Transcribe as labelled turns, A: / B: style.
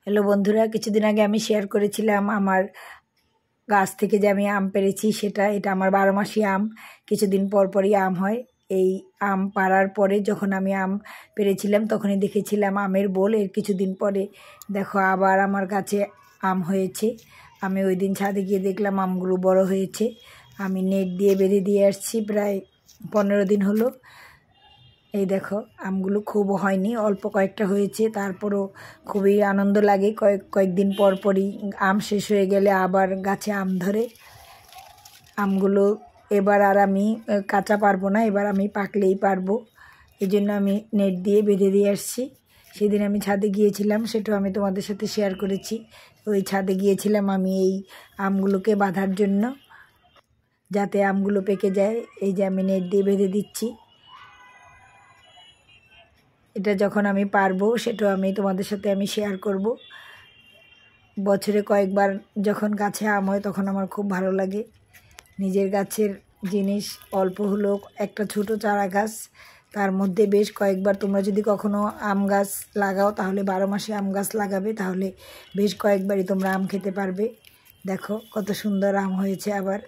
A: Hello বন্ধুরা, কিছুদিন আগে আমি শেয়ার করেছিলাম আমার গাছ থেকে যে আমি আম পেড়েছি এটা আমার 12 মাসি আম। কিছুদিন পর পরই আম হয়। এই আম পাড়ার পরে যখন আমি আম পেড়েছিলাম তখনই দেখেছিলাম আমের বোল। এর কিছুদিন পরে দেখো আবার আমার গাছে আম হয়েছে। আমি ওই দিন ছাদে গিয়ে দেখলাম আমগুলো বড় হয়েছে। আমি নেট দিয়ে বেঁধে দিয়ে আসছি, প্রায় 15 দিন হলো। এই দেখো আমগুলো খুব হয়নি, অল্প কয়েকটা হয়েছে, তারপরও খুবই আনন্দ লাগে। কয়েকদিন পর পরই আম শেষ হয়ে গেলে আবার গাছে আম ধরে। আমগুলো এবার আর আমি কাঁচা পারবো না, এবার আমি পাকলেই পারবো। এই জন্য আমি নেট দিয়ে বেঁধে দিয়ে আসছি। সেদিন আমি ছাদে গিয়েছিলাম, সেটাও আমি তোমাদের সাথে শেয়ার করেছি। ওই ছাদে গিয়েছিলাম আমি এই আমগুলোকে বাঁধার জন্য, যাতে আমগুলো পেকে যায়। এই যে আমি নেট দিয়ে বেঁধে দিচ্ছি। এটা যখন আমি পারবো সেটাও আমি তোমাদের সাথে আমি শেয়ার করব। বছরে কয়েকবার যখন গাছে আম হয় তখন আমার খুব ভালো লাগে। নিজের গাছের জিনিস অল্প হলেও একটা ছোট চারা গাছ, তার মধ্যে বেশ কয়েকবার তোমরা যদি কখনো আম গাছ লাগাও তাহলে 12 মাসে আম গাছ লাগাবে, তাহলে বেশ কয়েকবারই তোমরা আম খেতে পারবে। দেখো কত সুন্দর আম হয়েছে আবার।